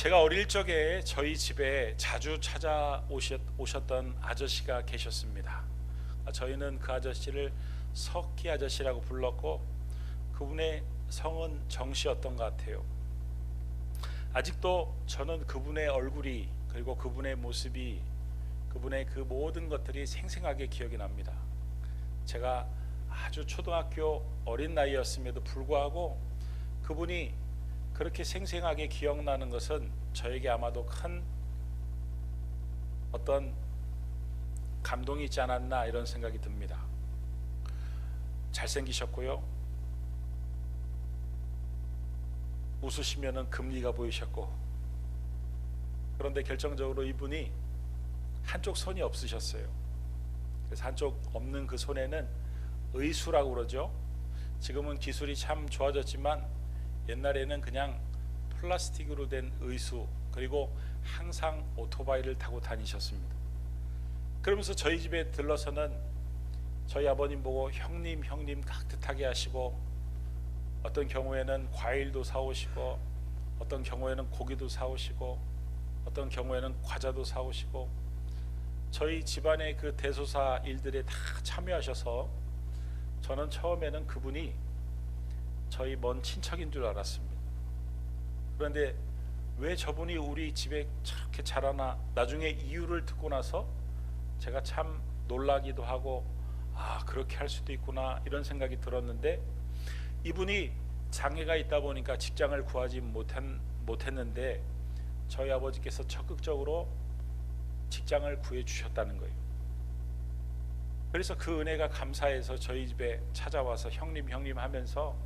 제가 어릴 적에 저희 집에 자주 찾아오셨던 아저씨가 계셨습니다. 저희는 그 아저씨를 석기 아저씨라고 불렀고 그분의 성은 정씨였던 것 같아요. 아직도 저는 그분의 얼굴이, 그리고 그분의 모습이, 그분의 그 모든 것들이 생생하게 기억이 납니다. 제가 아주 초등학교 어린 나이였음에도 불구하고 그분이 그렇게 생생하게 기억나는 것은 저에게 아마도 큰 어떤 감동이 있지 않았나, 이런 생각이 듭니다. 잘생기셨고요, 웃으시면은 금리가 보이셨고, 그런데 결정적으로 이분이 한쪽 손이 없으셨어요. 그래서 한쪽 없는 그 손에는 의수라고 그러죠. 지금은 기술이 참 좋아졌지만 옛날에는 그냥 플라스틱으로 된 의수, 그리고 항상 오토바이를 타고 다니셨습니다. 그러면서 저희 집에 들러서는 저희 아버님 보고 형님 깍듯하게 하시고, 어떤 경우에는 과일도 사오시고, 어떤 경우에는 고기도 사오시고, 어떤 경우에는 과자도 사오시고, 저희 집안의 그 대소사 일들에 다 참여하셔서 저는 처음에는 그분이 저희 먼 친척인 줄 알았습니다. 그런데 왜 저분이 우리 집에 저렇게 잘하나, 나중에 이유를 듣고 나서 제가 참 놀라기도 하고, 그렇게 할 수도 있구나, 이런 생각이 들었는데, 이분이 장애가 있다 보니까 직장을 구하지 못했는데 저희 아버지께서 적극적으로 직장을 구해 주셨다는 거예요. 그래서 그 은혜가 감사해서 저희 집에 찾아와서 형님 하면서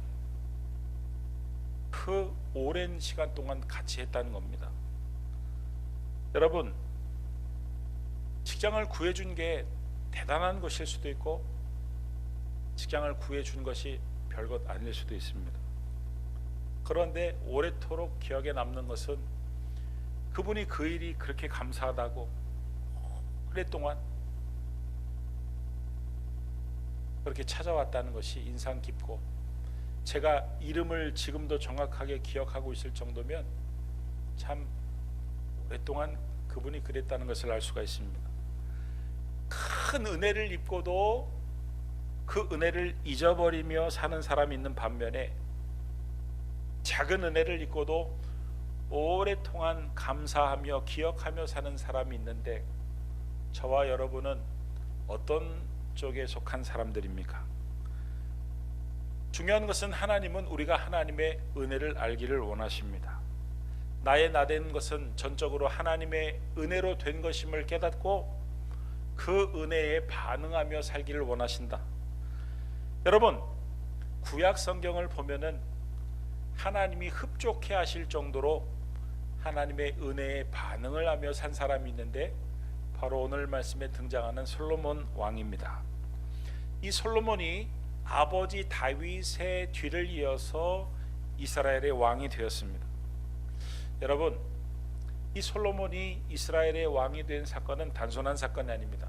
그 오랜 시간 동안 같이 했다는 겁니다. 여러분, 직장을 구해준 게 대단한 것일 수도 있고, 직장을 구해준 것이 별것 아닐 수도 있습니다. 그런데 오래도록 기억에 남는 것은 그분이 그 일이 그렇게 감사하다고 오랫동안 그렇게 찾아왔다는 것이 인상 깊고, 제가 이름을 지금도 정확하게 기억하고 있을 정도면 참 오랫동안 그분이 그랬다는 것을 알 수가 있습니다. 큰 은혜를 입고도 그 은혜를 잊어버리며 사는 사람이 있는 반면에, 작은 은혜를 입고도 오랫동안 감사하며 기억하며 사는 사람이 있는데, 저와 여러분은 어떤 쪽에 속한 사람들입니까? 중요한 것은 하나님은 우리가 하나님의 은혜를 알기를 원하십니다. 나의 나된 것은 전적으로 하나님의 은혜로 된 것임을 깨닫고 그 은혜에 반응하며 살기를 원하신다. 여러분, 구약 성경을 보면은 하나님이 흡족해 하실 정도로 하나님의 은혜에 반응을 하며 산 사람이 있는데, 바로 오늘 말씀에 등장하는 솔로몬 왕입니다. 이 솔로몬이 아버지 다윗의 뒤를 이어서 이스라엘의 왕이 되었습니다. 여러분, 이 솔로몬이 이스라엘의 왕이 된 사건은 단순한 사건이 아닙니다.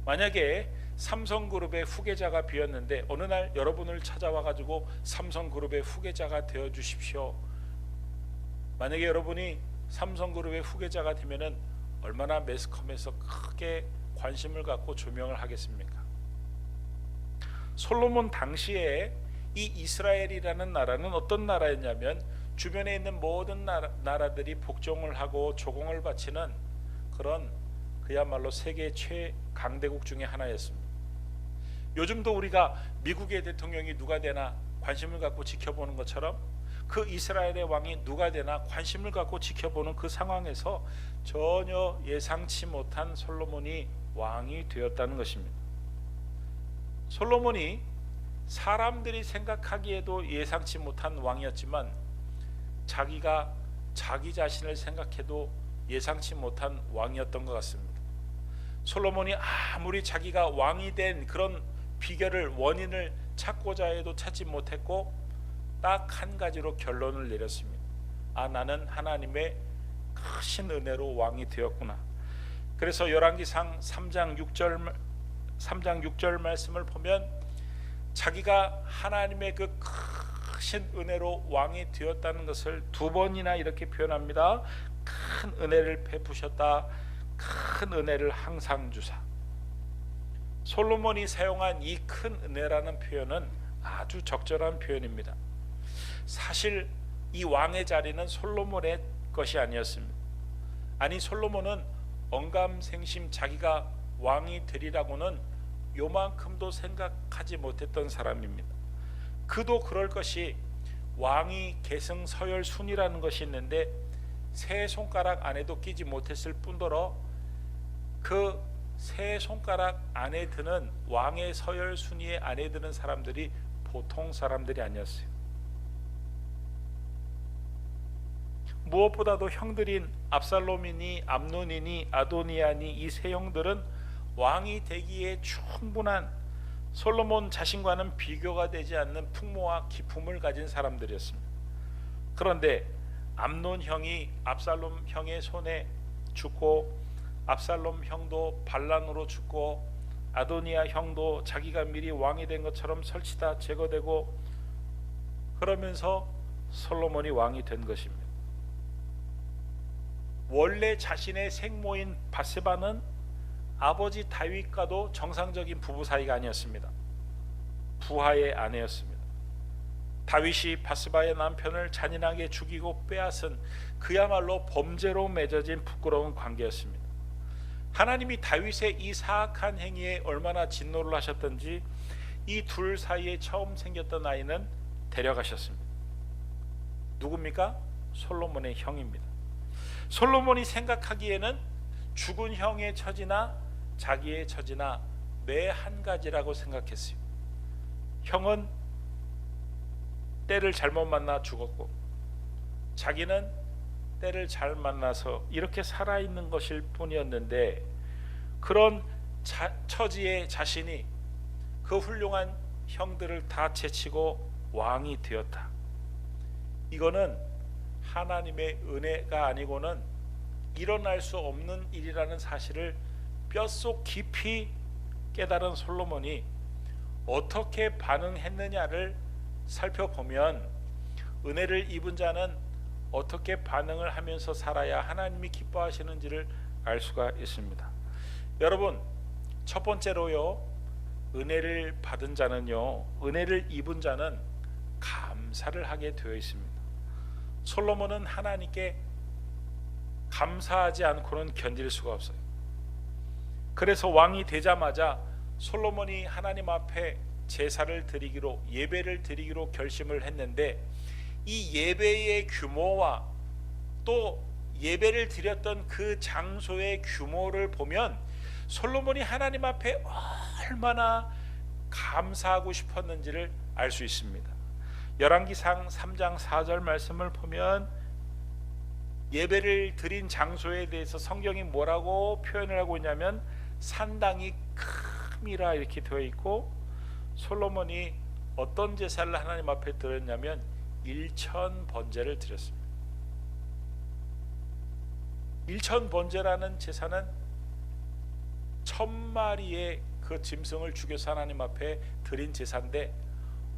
만약에 삼성그룹의 후계자가 비었는데 어느 날 여러분을 찾아와 가지고 삼성그룹의 후계자가 되어 주십시오. 만약에 여러분이 삼성그룹의 후계자가 되면은 얼마나 매스컴에서 크게 관심을 갖고 조명을 하겠습니까? 솔로몬 당시에 이 이스라엘이라는 나라는 어떤 나라였냐면, 주변에 있는 모든 나라들이 복종을 하고 조공을 바치는 그런 그야말로 세계 최강대국 중에 하나였습니다. 요즘도 우리가 미국의 대통령이 누가 되나 관심을 갖고 지켜보는 것처럼, 그 이스라엘의 왕이 누가 되나 관심을 갖고 지켜보는 그 상황에서 전혀 예상치 못한 솔로몬이 왕이 되었다는 것입니다. 솔로몬이 사람들이 생각하기에도 예상치 못한 왕이었지만, 자기가 자기 자신을 생각해도 예상치 못한 왕이었던 것 같습니다. 솔로몬이 아무리 자기가 왕이 된 그런 비결을, 원인을 찾고자 해도 찾지 못했고, 딱 한 가지로 결론을 내렸습니다. 나는 하나님의 크신 은혜로 왕이 되었구나. 그래서 열왕기상 3장 6절 말씀을 보면, 자기가 하나님의 그 크신 은혜로 왕이 되었다는 것을 두 번이나 이렇게 표현합니다. 큰 은혜를 베푸셨다. 큰 은혜를 항상 주사. 솔로몬이 사용한 이 큰 은혜라는 표현은 아주 적절한 표현입니다. 사실 이 왕의 자리는 솔로몬의 것이 아니었습니다. 아니, 솔로몬은 언감생심 자기가 왕이 되리라고는 요만큼도 생각하지 못했던 사람입니다. 그도 그럴 것이 왕이 계승 서열 순이라는 것이 있는데 세 손가락 안에도 끼지 못했을 뿐더러 그 세 손가락 안에 드는 왕의 서열 순위에 안에 드는 사람들이 보통 사람들이 아니었어요. 무엇보다도 형들인 압살롬이니 암논이니 아도니아니 이 세 형들은 왕이 되기에 충분한 솔로몬 자신과는 비교가 되지 않는 풍모와 기품을 가진 사람들이었습니다. 그런데 암논 형이 압살롬 형의 손에 죽고 압살롬 형도 반란으로 죽고 아도니아 형도 자기가 미리 왕이 된 것처럼 설치다 제거되고 그러면서 솔로몬이 왕이 된 것입니다. 원래 자신의 생모인 바세바는 아버지 다윗과도 정상적인 부부 사이가 아니었습니다. 부하의 아내였습니다. 다윗이 바세바의 남편을 잔인하게 죽이고 빼앗은 그야말로 범죄로 맺어진 부끄러운 관계였습니다. 하나님이 다윗의 이 사악한 행위에 얼마나 진노를 하셨던지 이 둘 사이에 처음 생겼던 아이는 데려가셨습니다. 누굽니까? 솔로몬의 형입니다. 솔로몬이 생각하기에는 죽은 형의 처지나 자기의 처지나 매 한 가지라고 생각했어요. 형은 때를 잘못 만나 죽었고 자기는 때를 잘 만나서 이렇게 살아있는 것일 뿐이었는데 그런 처지의 자신이 그 훌륭한 형들을 다 제치고 왕이 되었다. 이거는 하나님의 은혜가 아니고는 일어날 수 없는 일이라는 사실을 뼛속 깊이 깨달은 솔로몬이 어떻게 반응했느냐를 살펴보면 은혜를 입은 자는 어떻게 반응을 하면서 살아야 하나님이 기뻐하시는지를 알 수가 있습니다. 여러분, 첫 번째로요, 은혜를 받은 자는요, 은혜를 입은 자는 감사를 하게 되어 있습니다. 솔로몬은 하나님께 감사하지 않고는 견딜 수가 없어요. 그래서 왕이 되자마자 솔로몬이 하나님 앞에 제사를 드리기로, 예배를 드리기로 결심을 했는데 이 예배의 규모와 또 예배를 드렸던 그 장소의 규모를 보면 솔로몬이 하나님 앞에 얼마나 감사하고 싶었는지를 알 수 있습니다. 열왕기상 3장 4절 말씀을 보면 예배를 드린 장소에 대해서 성경이 뭐라고 표현을 하고 있냐면 산당이 큼이라 이렇게 되어 있고 솔로몬이 어떤 제사를 하나님 앞에 드렸냐면 1,000번제를 드렸습니다. 1,000번제라는 제사는 1,000마리의 그 짐승을 죽여서 하나님 앞에 드린 제사인데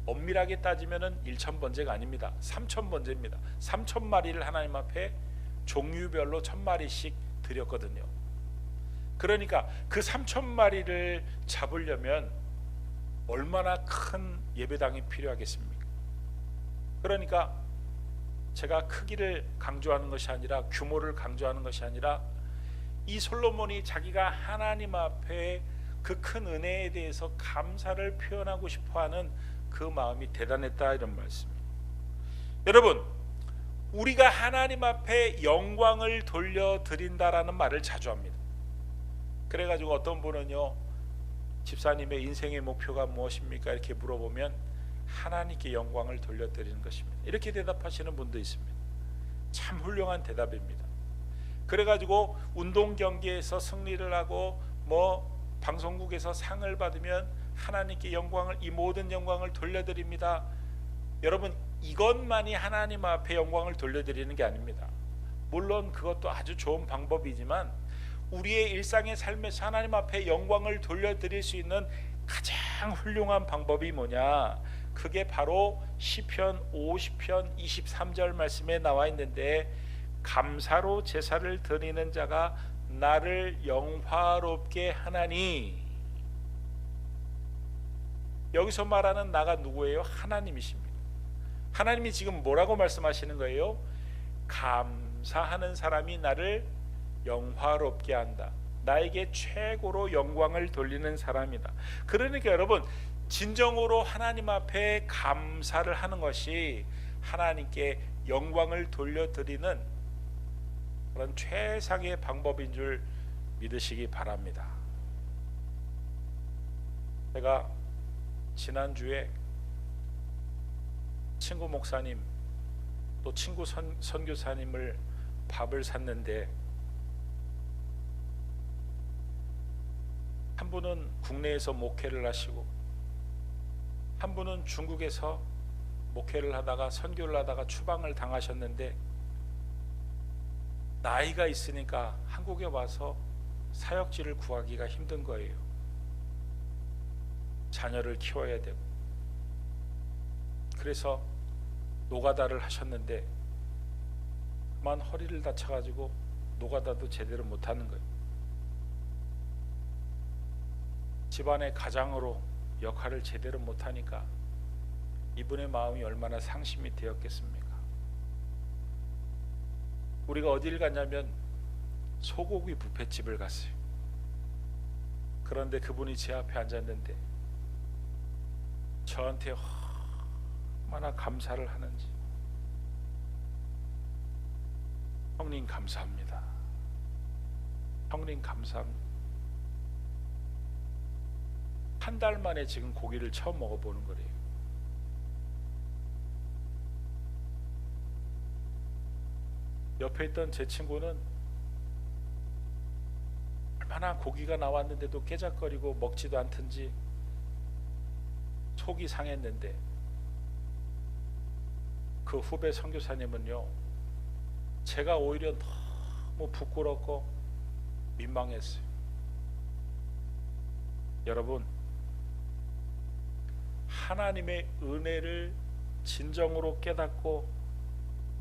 엄밀하게 따지면 1,000번제가 아닙니다. 3,000번제입니다. 3,000마리를 하나님 앞에 종류별로 1,000마리씩 드렸거든요. 그러니까 그 3,000마리를 잡으려면 얼마나 큰 예배당이 필요하겠습니까? 그러니까 제가 크기를 강조하는 것이 아니라 규모를 강조하는 것이 아니라 이 솔로몬이 자기가 하나님 앞에 그 큰 은혜에 대해서 감사를 표현하고 싶어하는 그 마음이 대단했다, 이런 말씀입니다. 여러분, 우리가 하나님 앞에 영광을 돌려드린다라는 말을 자주 합니다. 그래가지고 어떤 분은요, 집사님의 인생의 목표가 무엇입니까? 이렇게 물어보면 하나님께 영광을 돌려드리는 것입니다. 이렇게 대답하시는 분도 있습니다. 참 훌륭한 대답입니다. 그래가지고 운동 경기에서 승리를 하고 방송국에서 상을 받으면 하나님께 영광을, 이 모든 영광을 돌려드립니다. 여러분, 이것만이 하나님 앞에 영광을 돌려드리는 게 아닙니다. 물론 그것도 아주 좋은 방법이지만 우리의 일상의 삶에서 하나님 앞에 영광을 돌려드릴 수 있는 가장 훌륭한 방법이 뭐냐? 그게 바로 시편 50편 23절 말씀에 나와 있는데, 감사로 제사를 드리는 자가 나를 영화롭게 하나니. 여기서 말하는 나가 누구예요? 하나님이십니다. 하나님이 지금 뭐라고 말씀하시는 거예요? 감사하는 사람이 나를 영화롭게 한다. 나에게 최고로 영광을 돌리는 사람이다. 그러니까 여러분, 진정으로 하나님 앞에 감사를 하는 것이 하나님께 영광을 돌려드리는 그런 최상의 방법인 줄 믿으시기 바랍니다. 제가 지난주에 친구 목사님 또 친구 선교사님을 밥을 샀는데, 한 분은 국내에서 목회를 하시고 한 분은 중국에서 목회를 하다가 선교를 하다가 추방을 당하셨는데, 나이가 있으니까 한국에 와서 사역지를 구하기가 힘든 거예요. 자녀를 키워야 되고. 그래서 노가다를 하셨는데 그만 허리를 다쳐가지고 노가다도 제대로 못하는 거예요. 집안의 가장으로 역할을 제대로 못하니까 이분의 마음이 얼마나 상심이 되었겠습니까? 우리가 어디를 갔냐면 소고기 뷔페집을 갔어요. 그런데 그분이 제 앞에 앉았는데 저한테 얼마나 감사를 하는지. 형님 감사합니다. 형님 감사합니다. 한 달 만에 지금 고기를 처음 먹어보는 거래요. 옆에 있던 제 친구는 얼마나 고기가 나왔는데도 깨작거리고 먹지도 않던지 속이 상했는데, 그 후배 선교사님은요, 제가 오히려 너무 부끄럽고 민망했어요. 여러분, 하나님의 은혜를 진정으로 깨닫고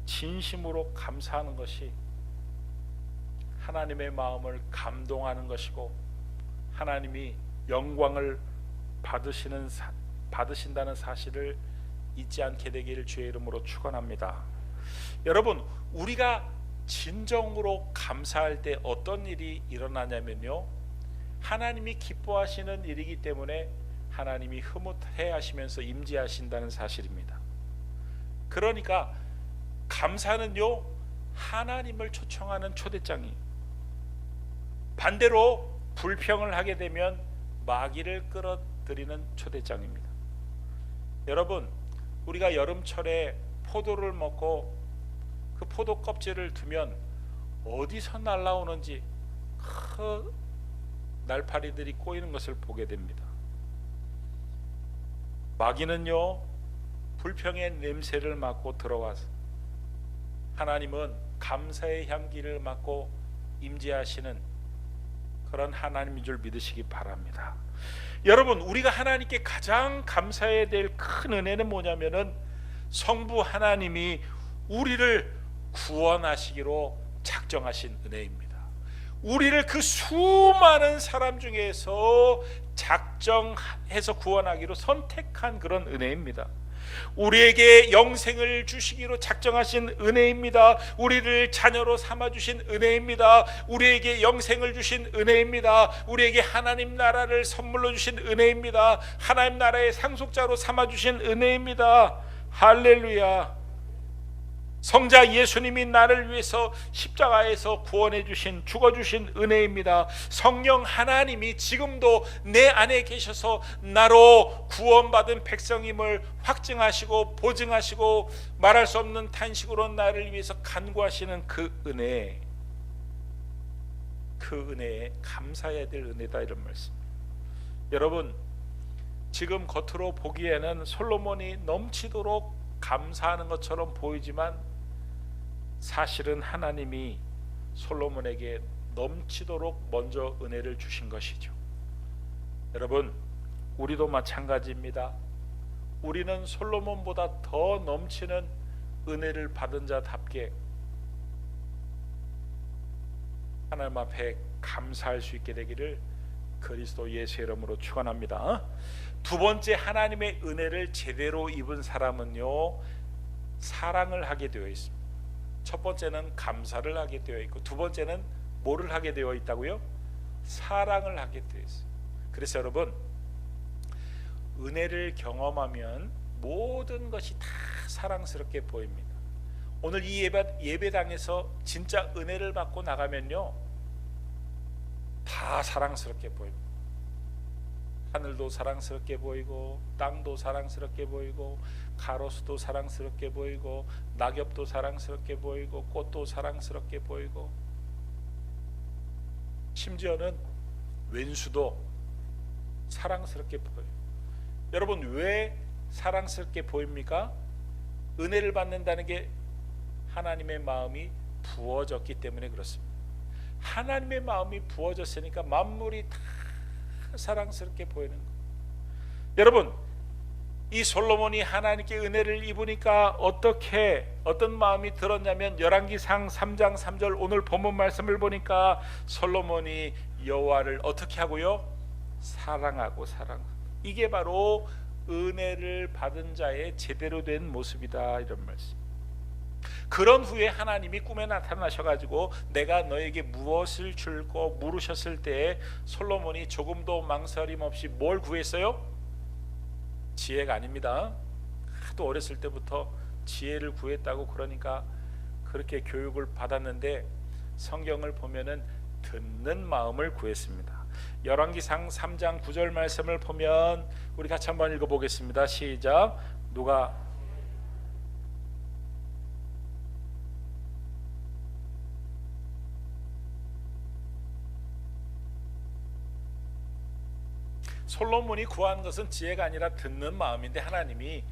진심으로 감사하는 것이 하나님의 마음을 감동하는 것이고, 하나님이 영광을 받으신다는 사실을 잊지 않게 되기를 주의 이름으로 축원합니다. 여러분, 우리가 진정으로 감사할 때 어떤 일이 일어나냐면요, 하나님이 기뻐하시는 일이기 때문에 하나님이 흐뭇해 하시면서 임재하신다는 사실입니다. 그러니까 감사는요, 하나님을 초청하는 초대장이, 반대로 불평을 하게 되면 마귀를 끌어들이는 초대장입니다. 여러분, 우리가 여름철에 포도를 먹고 그 포도 껍질을 두면 어디서 날아오는지 그 날파리들이 꼬이는 것을 보게 됩니다. 마귀는요, 불평의 냄새를 맡고 들어와서, 하나님은 감사의 향기를 맡고 임재하시는 그런 하나님인 줄 믿으시기 바랍니다. 여러분, 우리가 하나님께 가장 감사해야 될 큰 은혜는 뭐냐면은 성부 하나님이 우리를 구원하시기로 작정하신 은혜입니다. 우리를 그 수많은 사람 중에서 작정해서 구원하기로 선택한 그런 은혜입니다. 우리에게 영생을 주시기로 작정하신 은혜입니다. 우리를 자녀로 삼아주신 은혜입니다. 우리에게 영생을 주신 은혜입니다. 우리에게 하나님 나라를 선물로 주신 은혜입니다. 하나님 나라의 상속자로 삼아주신 은혜입니다. 할렐루야. 성자 예수님이 나를 위해서 십자가에서 구원해 주신, 죽어주신 은혜입니다. 성령 하나님이 지금도 내 안에 계셔서 나로 구원받은 백성임을 확증하시고 보증하시고 말할 수 없는 탄식으로 나를 위해서 간구하시는 그 은혜, 그 은혜에 감사해야 될 은혜다, 이런 말씀. 여러분, 지금 겉으로 보기에는 솔로몬이 넘치도록 감사하는 것처럼 보이지만 사실은 하나님이 솔로몬에게 넘치도록 먼저 은혜를 주신 것이죠. 여러분, 우리도 마찬가지입니다. 우리는 솔로몬보다 더 넘치는 은혜를 받은 자답게 하나님 앞에 감사할 수 있게 되기를 그리스도 예수의 이름으로 축원합니다. 두 번째, 하나님의 은혜를 제대로 입은 사람은요, 사랑을 하게 되어 있습니다. 첫 번째는 감사를 하게 되어 있고, 두 번째는 뭐를 하게 되어 있다고요? 사랑을 하게 되어 있어요. 그래서 여러분, 은혜를 경험하면 모든 것이 다 사랑스럽게 보입니다. 오늘 이 예배당에서 진짜 은혜를 받고 나가면요, 다 사랑스럽게 보입니다. 하늘도 사랑스럽게 보이고, 땅도 사랑스럽게 보이고, 가로수도 사랑스럽게 보이고, 낙엽도 사랑스럽게 보이고, 꽃도 사랑스럽게 보이고, 심지어는 왼수도 사랑스럽게 보여요. 여러분, 왜 사랑스럽게 보입니까? 은혜를 받는다는 게 하나님의 마음이 부어졌기 때문에 그렇습니다. 하나님의 마음이 부어졌으니까 만물이 다 사랑스럽게 보이는 거예요. 여러분, 이 솔로몬이 하나님께 은혜를 입으니까 어떤 마음이 들었냐면, 열왕기상 3장 3절 오늘 본문 말씀을 보니까 솔로몬이 여호와를 어떻게 하고요? 사랑하고. 이게 바로 은혜를 받은 자의 제대로 된 모습이다, 이런 말씀. 그런 후에 하나님이 꿈에 나타나셔가지고 내가 너에게 무엇을 줄고 물으셨을 때 솔로몬이 조금도 망설임 없이 뭘 구했어요? 지혜가 아닙니다. 하도 어렸을 때부터 지혜를 구했다고 그러니까 그렇게 교육을 받았는데, 성경을 보면은 듣는 마음을 구했습니다. 열왕기상 3장 9절 말씀을 보면 우리 같이 한번 읽어보겠습니다. 시작. 솔로몬이 구한 것은 지혜가 아니라 듣는 마음인데 하나님이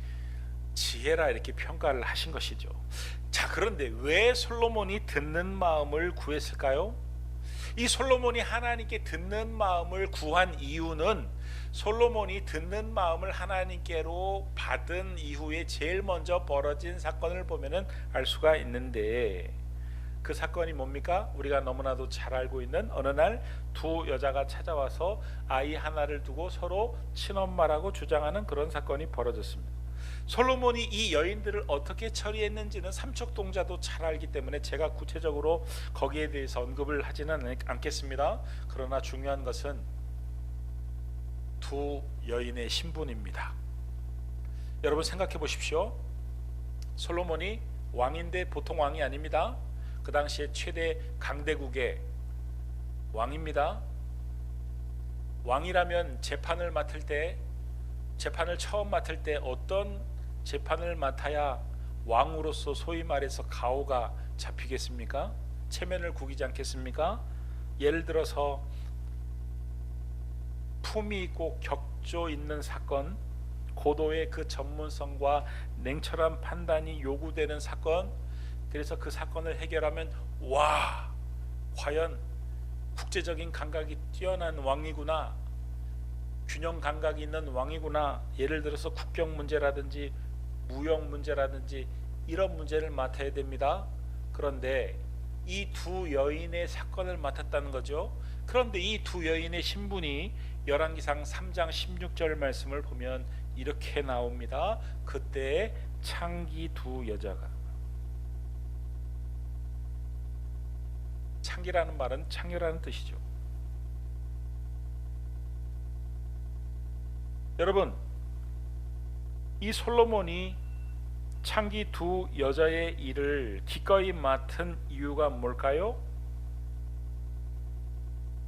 지혜라 이렇게 평가를 하신 것이죠. 자, 그런데 왜 솔로몬이 듣는 마음을 구했을까요? 이 솔로몬이 하나님께 듣는 마음을 구한 이유는, 솔로몬이 듣는 마음을 하나님께로 받은 이후에 제일 먼저 벌어진 사건을 보면은 알 수가 있는데, 그 사건이 뭡니까? 우리가 너무나도 잘 알고 있는, 어느 날 두 여자가 찾아와서 아이 하나를 두고 서로 친엄마라고 주장하는 그런 사건이 벌어졌습니다. 솔로몬이 이 여인들을 어떻게 처리했는지는 삼척동자도 잘 알기 때문에 제가 구체적으로 거기에 대해서 언급을 하지는 않겠습니다. 그러나 중요한 것은 두 여인의 신분입니다. 여러분 생각해 보십시오. 솔로몬이 왕인데 보통 왕이 아닙니다. 그 당시에 최대 강대국의 왕입니다. 왕이라면 재판을 처음 맡을 때 어떤 재판을 맡아야 왕으로서 소위 말해서 가오가 잡히겠습니까? 체면을 구기지 않겠습니까? 예를 들어서 품위 있고 격조 있는 사건, 고도의 그 전문성과 냉철한 판단이 요구되는 사건, 그래서 그 사건을 해결하면 와, 과연 국제적인 감각이 뛰어난 왕이구나, 균형 감각이 있는 왕이구나. 예를 들어서 국경 문제라든지 무역 문제라든지 이런 문제를 맡아야 됩니다. 그런데 이 두 여인의 사건을 맡았다는 거죠. 그런데 이 두 여인의 신분이 열왕기상 3장 16절 말씀을 보면 이렇게 나옵니다. 그때 창기 두 여자가, 창기라는 말은 창녀라는 뜻이죠. 여러분, 이 솔로몬이 창기 두 여자의 일을 기꺼이 맡은 이유가 뭘까요?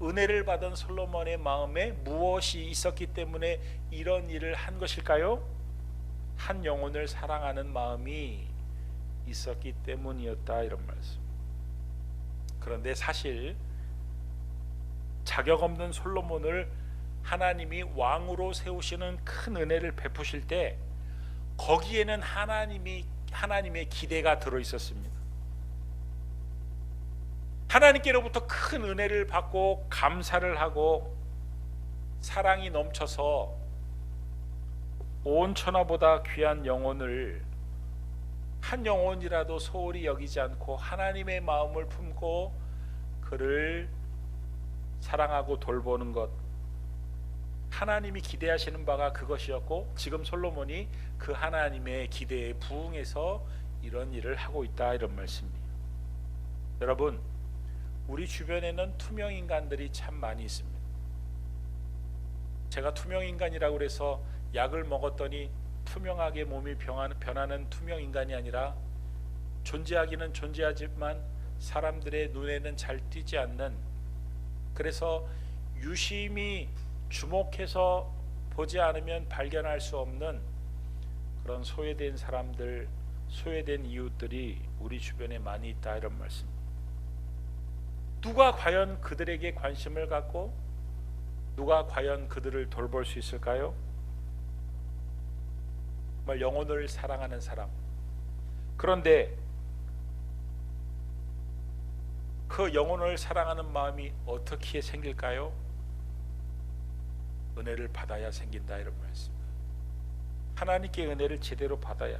은혜를 받은 솔로몬의 마음에 무엇이 있었기 때문에 이런 일을 한 것일까요? 한 영혼을 사랑하는 마음이 있었기 때문이었다, 이런 말씀. 그런데 사실 자격 없는 솔로몬을 하나님이 왕으로 세우시는 큰 은혜를 베푸실 때 거기에는 하나님의 기대가 들어 있었습니다. 하나님께로부터 큰 은혜를 받고 감사를 하고 사랑이 넘쳐서 온 천하보다 귀한 영혼을 한 영혼이라도 소홀히 여기지 않고 하나님의 마음을 품고 그를 사랑하고 돌보는 것, 하나님이 기대하시는 바가 그것이었고 지금 솔로몬이 그 하나님의 기대에 부응해서 이런 일을 하고 있다, 이런 말씀이에요. 여러분, 우리 주변에는 투명 인간들이 참 많이 있습니다. 제가 투명 인간이라고 그래서 약을 먹었더니 투명하게 몸이 변하는 투명 인간이 아니라 존재하기는 존재하지만 사람들의 눈에는 잘 띄지 않는, 그래서 유심히 주목해서 보지 않으면 발견할 수 없는 그런 소외된 사람들, 소외된 이웃들이 우리 주변에 많이 있다, 이런 말씀. 누가 과연 그들에게 관심을 갖고 누가 과연 그들을 돌볼 수 있을까요? 정말 영혼을 사랑하는 사람. 그런데 그 영혼을 사랑하는 마음이 어떻게 생길까요? 은혜를 받아야 생긴다, 이런 말씀. 하나님께 은혜를 제대로 받아야.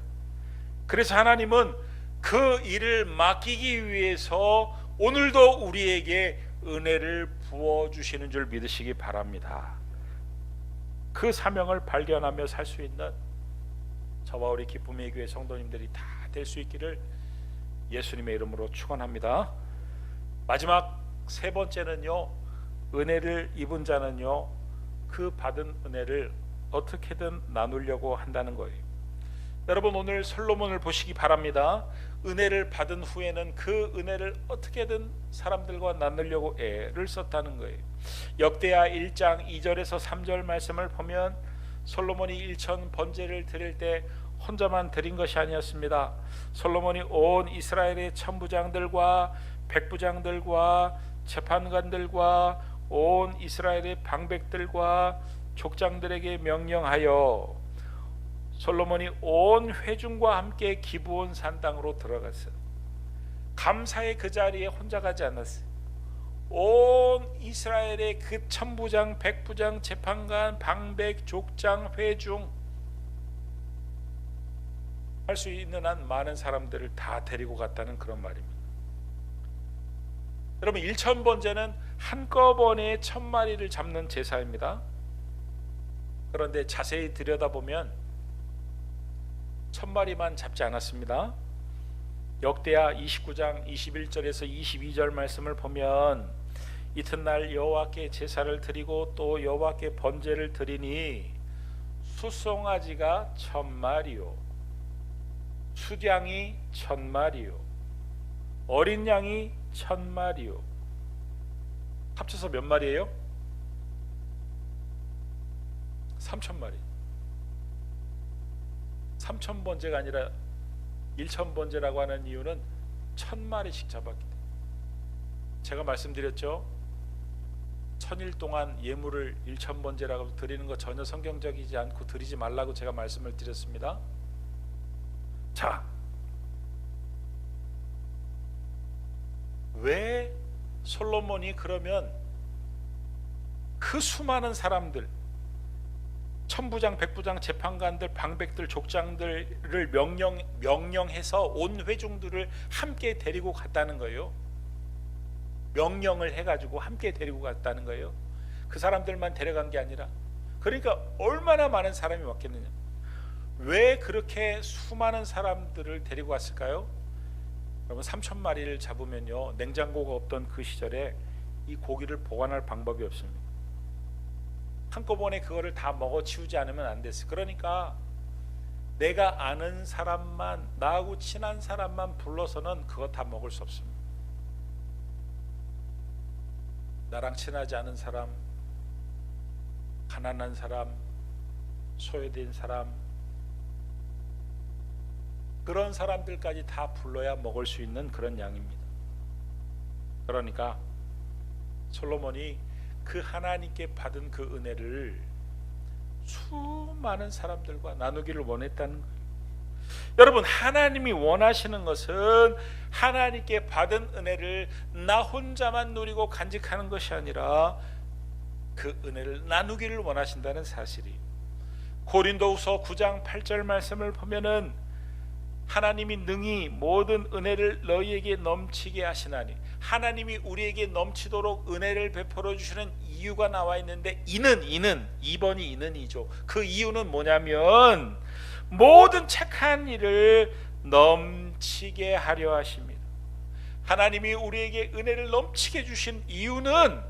그래서 하나님은 그 일을 맡기기 위해서 오늘도 우리에게 은혜를 부어주시는 줄 믿으시기 바랍니다. 그 사명을 발견하며 살 수 있는 저와 우리 기쁨의 교회 성도님들이 다 될 수 있기를 예수님의 이름으로 축원합니다. 마지막 세 번째는요, 은혜를 입은 자는요 그 받은 은혜를 어떻게든 나누려고 한다는 거예요. 여러분, 오늘 솔로몬을 보시기 바랍니다. 은혜를 받은 후에는 그 은혜를 어떻게든 사람들과 나누려고 애를 썼다는 거예요. 역대하 1장 2절에서 3절 말씀을 보면 솔로몬이 일천 번제를 드릴 때 혼자만 드린 것이 아니었습니다. 솔로몬이 온 이스라엘의 천부장들과 백부장들과 재판관들과 온 이스라엘의 방백들과 족장들에게 명령하여 솔로몬이 온 회중과 함께 기브온 산당으로 들어갔어요. 감사의 그 자리에 혼자 가지 않았어요. 온 이스라엘의 그 천부장, 백부장, 재판관, 방백, 족장, 회중, 할 수 있는 한 많은 사람들을 다 데리고 갔다는 그런 말입니다. 여러분, 1000번제는 한꺼번에 1000마리를 잡는 제사입니다. 그런데 자세히 들여다보면 1000마리만 잡지 않았습니다. 역대하 29장 21절에서 22절 말씀을 보면 이튿날 여호와께 제사를 드리고 또 여호와께 번제를 드리니 수송아지가 1000마리요 수량이 1000마리요 어린 양이 1000마리요. 합쳐서 몇 마리예요? 3000마리. 3000번제가 아니라 1000번제라고 하는 이유는 1000마리씩 잡았기 때문에. 제가 말씀드렸죠, 1000일 동안 예물을 1000번제라고 드리는 거 전혀 성경적이지 않고 드리지 말라고 제가 말씀을 드렸습니다. 자, 왜 솔로몬이 그러면 그 수많은 사람들, 천부장, 백부장, 재판관들, 방백들, 족장들을 명령해서 온 회중들을 함께 데리고 갔다는 거예요. 명령을 해가지고 함께 데리고 갔다는 거예요. 그 사람들만 데려간 게 아니라. 그러니까 얼마나 많은 사람이 왔겠느냐. 왜 그렇게 수많은 사람들을 데리고 갔을까요? 여러분, 3000마리를 잡으면요, 냉장고가 없던 그 시절에 이 고기를 보관할 방법이 없습니다. 한꺼번에 그거를 다 먹어 치우지 않으면 안 됐어요. 그러니까 내가 아는 사람만, 나하고 친한 사람만 불러서는 그거 다 먹을 수 없습니다. 나랑 친하지 않은 사람, 가난한 사람, 소외된 사람, 그런 사람들까지 다 불러야 먹을 수 있는 그런 양입니다. 그러니까 솔로몬이 그 하나님께 받은 그 은혜를 수많은 사람들과 나누기를 원했다는 거예요. 여러분, 하나님이 원하시는 것은 하나님께 받은 은혜를 나 혼자만 누리고 간직하는 것이 아니라 그 은혜를 나누기를 원하신다는 사실이에요. 고린도후서 9장 8절 말씀을 보면은 하나님이 능히 모든 은혜를 너희에게 넘치게 하시나니, 하나님이 우리에게 넘치도록 은혜를 베풀어 주시는 이유가 나와 있는데, 이는 2번이 이는이죠. 그 이유는 뭐냐면 모든 착한 일을 넘치게 하려 하십니다. 하나님이 우리에게 은혜를 넘치게 주신 이유는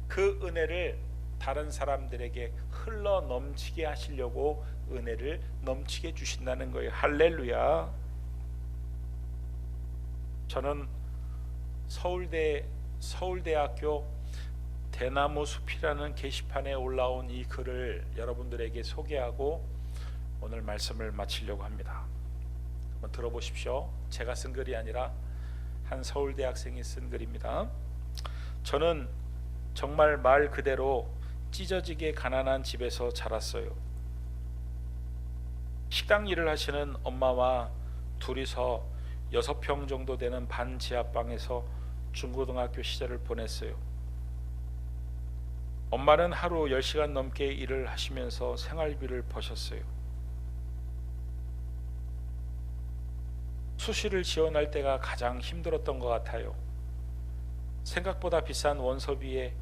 그 은혜를 다른 사람들에게 흘러 넘치게 하시려고 은혜를 넘치게 주신다는 거예요. 할렐루야. 저는 서울대학교 대나무 숲이라는 게시판에 올라온 이 글을 여러분들에게 소개하고 오늘 말씀을 마치려고 합니다. 한번 들어보십시오. 제가 쓴 글이 아니라 한 서울대 학생이 쓴 글입니다. 저는 정말 말 그대로 찢어지게 가난한 집에서 자랐어요. 식당 일을 하시는 엄마와 둘이서 6평 정도 되는 반지하방에서 중고등학교 시절을 보냈어요. 엄마는 하루 10시간 넘게 일을 하시면서 생활비를 버셨어요. 수시를 지원할 때가 가장 힘들었던 것 같아요. 생각보다 비싼 원서비에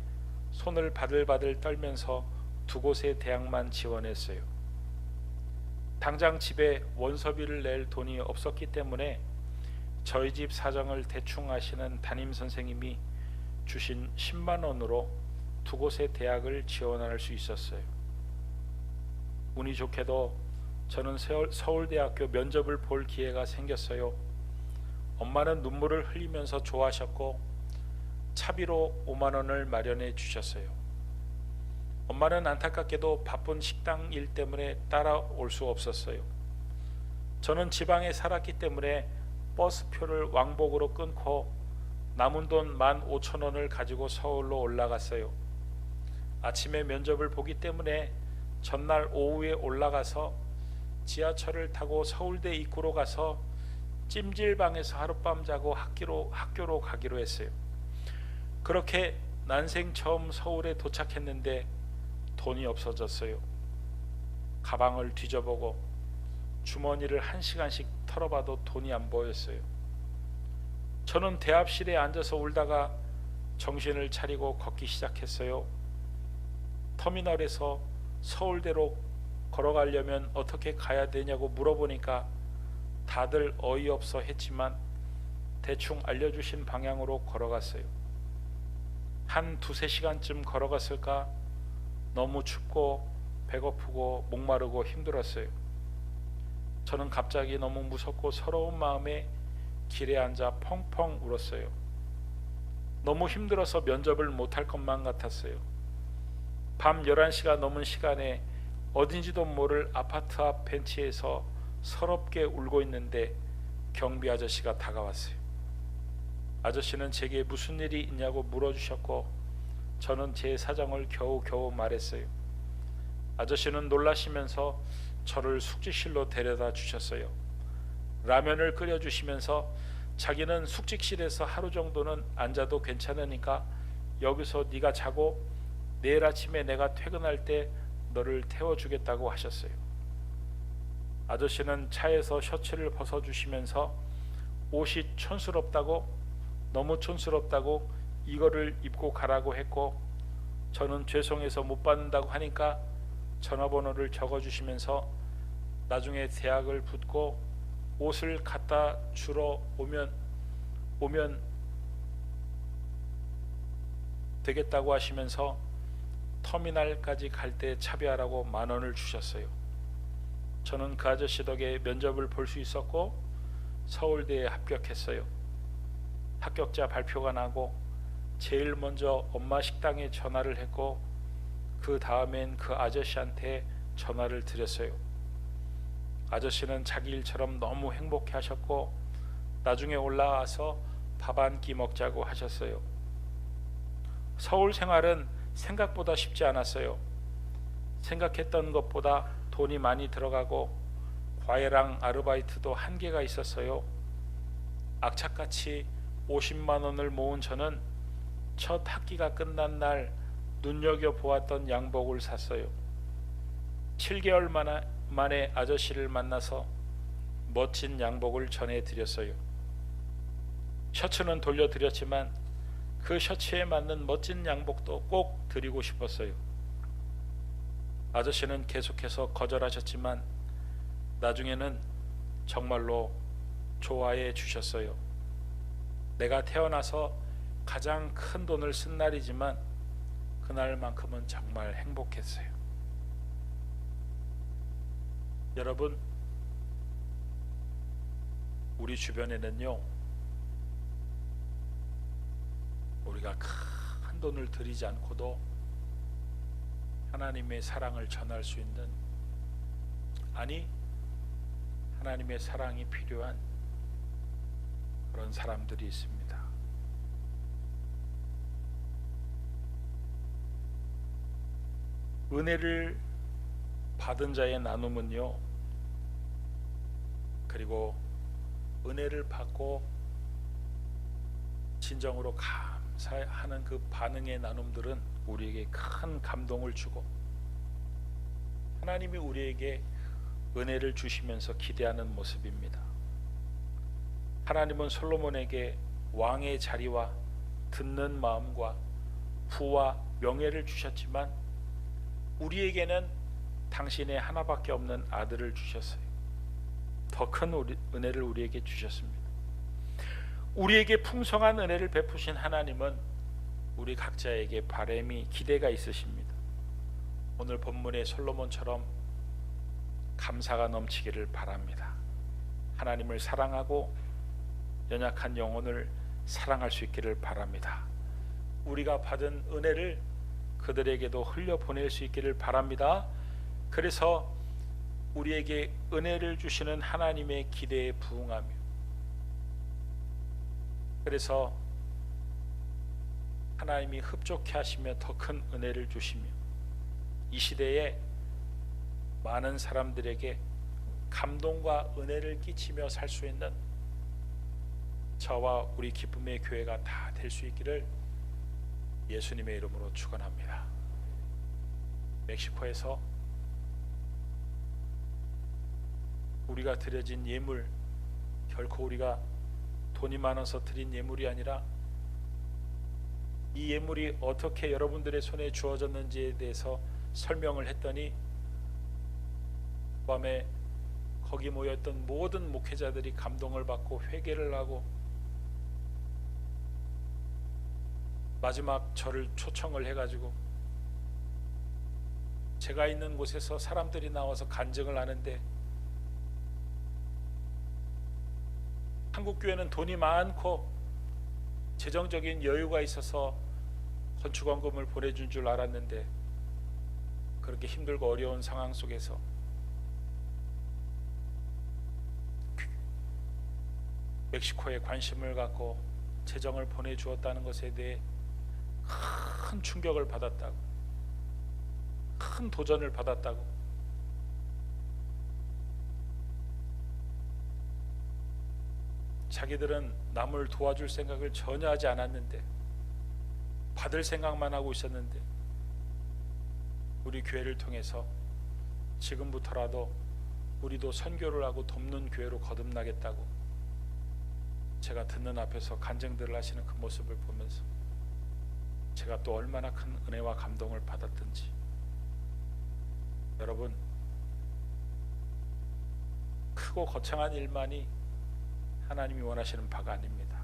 손을 바들바들 떨면서 2곳의 대학만 지원했어요. 당장 집에 원서비를 낼 돈이 없었기 때문에 저희 집 사정을 대충 아시는 담임 선생님이 주신 10만 원으로 2곳의 대학을 지원할 수 있었어요. 운이 좋게도 저는 서울대학교 면접을 볼 기회가 생겼어요. 엄마는 눈물을 흘리면서 좋아하셨고 차비로 5만 원을 마련해 주셨어요. 엄마는 안타깝게도 바쁜 식당 일 때문에 따라올 수 없었어요. 저는 지방에 살았기 때문에 버스표를 왕복으로 끊고 남은 돈 15,000원을 가지고 서울로 올라갔어요. 아침에 면접을 보기 때문에 전날 오후에 올라가서 지하철을 타고 서울대 입구로 가서 찜질방에서 하룻밤 자고 학교로 가기로 했어요. 그렇게 난생 처음 서울에 도착했는데 돈이 없어졌어요. 가방을 뒤져보고 주머니를 1시간씩 털어봐도 돈이 안 보였어요. 저는 대합실에 앉아서 울다가 정신을 차리고 걷기 시작했어요. 터미널에서 서울대로 걸어가려면 어떻게 가야 되냐고 물어보니까 다들 어이없어 했지만 대충 알려주신 방향으로 걸어갔어요. 한 2-3시간쯤 걸어갔을까? 너무 춥고 배고프고 목마르고 힘들었어요. 저는 갑자기 너무 무섭고 서러운 마음에 길에 앉아 펑펑 울었어요. 너무 힘들어서 면접을 못할 것만 같았어요. 밤 11시가 넘은 시간에 어딘지도 모를 아파트 앞 벤치에서 서럽게 울고 있는데 경비 아저씨가 다가왔어요. 아저씨는 제게 무슨 일이 있냐고 물어주셨고 저는 제 사정을 겨우겨우 말했어요. 아저씨는 놀라시면서 저를 숙직실로 데려다 주셨어요. 라면을 끓여주시면서 자기는 숙직실에서 하루 정도는 앉아도 괜찮으니까 여기서 네가 자고 내일 아침에 내가 퇴근할 때 너를 태워주겠다고 하셨어요. 아저씨는 차에서 셔츠를 벗어주시면서 옷이 촌스럽다고, 너무 촌스럽다고 이거를 입고 가라고 했고 저는 죄송해서 못 받는다고 하니까 전화번호를 적어주시면서 나중에 대학을 붙고 옷을 갖다 주러 오면 되겠다고 하시면서 터미널까지 갈 때 차비하라고 10,000원을 주셨어요. 저는 그 아저씨 덕에 면접을 볼 수 있었고 서울대에 합격했어요. 합격자 발표가 나고 제일 먼저 엄마 식당에 전화를 했고 그 다음엔 그 아저씨한테 전화를 드렸어요. 아저씨는 자기 일처럼 너무 행복해 하셨고 나중에 올라와서 밥 한 끼 먹자고 하셨어요. 서울 생활은 생각보다 쉽지 않았어요. 생각했던 것보다 돈이 많이 들어가고 과외랑 아르바이트도 한계가 있었어요. 악착같이 50만 원을 모은 저는 첫 학기가 끝난 날 눈여겨보았던 양복을 샀어요. 7개월 만에 아저씨를 만나서 멋진 양복을 전해드렸어요. 셔츠는 돌려드렸지만 그 셔츠에 맞는 멋진 양복도 꼭 드리고 싶었어요. 아저씨는 계속해서 거절하셨지만 나중에는 정말로 좋아해 주셨어요. 내가 태어나서 가장 큰 돈을 쓴 날이지만 그날만큼은 정말 행복했어요. 여러분, 우리 주변에는요, 우리가 큰 돈을 들이지 않고도 하나님의 사랑을 전할 수 있는, 아니 하나님의 사랑이 필요한 그런 사람들이 있습니다. 은혜를 받은 자의 나눔은요, 그리고 은혜를 받고 진정으로 감사하는 그 반응의 나눔들은 우리에게 큰 감동을 주고 하나님이 우리에게 은혜를 주시면서 기대하는 모습입니다. 하나님은 솔로몬에게 왕의 자리와 듣는 마음과 부와 명예를 주셨지만 우리에게는 당신의 하나밖에 없는 아들을 주셨어요. 더 큰 은혜를 우리에게 주셨습니다. 우리에게 풍성한 은혜를 베푸신 하나님은 우리 각자에게 바람이 기대가 있으십니다. 오늘 본문의 솔로몬처럼 감사가 넘치기를 바랍니다. 하나님을 사랑하고 연약한 영혼을 사랑할 수 있기를 바랍니다. 우리가 받은 은혜를 그들에게도 흘려보낼 수 있기를 바랍니다. 그래서 우리에게 은혜를 주시는 하나님의 기대에 부응하며, 그래서 하나님이 흡족해 하시며 더 큰 은혜를 주시며 이 시대에 많은 사람들에게 감동과 은혜를 끼치며 살 수 있는 저와 우리 기쁨의 교회가 다 될 수 있기를 예수님의 이름으로 축원합니다. 멕시코에서 우리가 드려진 예물, 결코 우리가 돈이 많아서 드린 예물이 아니라 이 예물이 어떻게 여러분들의 손에 주어졌는지에 대해서 설명을 했더니 밤에 거기 모였던 모든 목회자들이 감동을 받고 회개를 하고 마지막 저를 초청을 해가지고 제가 있는 곳에서 사람들이 나와서 간증을 하는데, 한국교회는 돈이 많고 재정적인 여유가 있어서 건축원금을 보내준 줄 알았는데 그렇게 힘들고 어려운 상황 속에서 멕시코에 관심을 갖고 재정을 보내주었다는 것에 대해 큰 충격을 받았다고, 큰 도전을 받았다고. 자기들은 남을 도와줄 생각을 전혀 하지 않았는데, 받을 생각만 하고 있었는데, 우리 교회를 통해서 지금부터라도 우리도 선교를 하고 돕는 교회로 거듭나겠다고 제가 듣는 앞에서 간증들을 하시는 그 모습을 보면서 제가 또 얼마나 큰 은혜와 감동을 받았든지. 여러분, 크고 거창한 일만이 하나님이 원하시는 바가 아닙니다.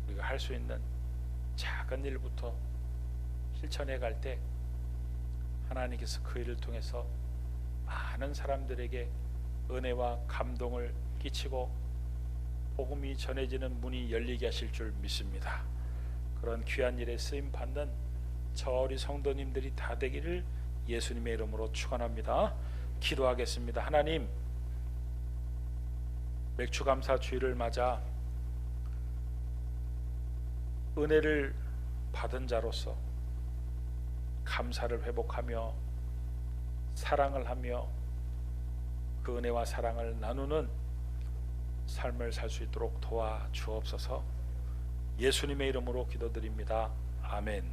우리가 할 수 있는 작은 일부터 실천해 갈 때 하나님께서 그 일을 통해서 많은 사람들에게 은혜와 감동을 끼치고 복음이 전해지는 문이 열리게 하실 줄 믿습니다. 그런 귀한 일에 쓰임 받는 저 우리 성도님들이 다 되기를 예수님의 이름으로 축원합니다. 기도하겠습니다. 하나님, 맥주감사 주일을 맞아 은혜를 받은 자로서 감사를 회복하며 사랑을 하며 그 은혜와 사랑을 나누는 삶을 살 수 있도록 도와주옵소서. 예수님의 이름으로 기도드립니다. 아멘.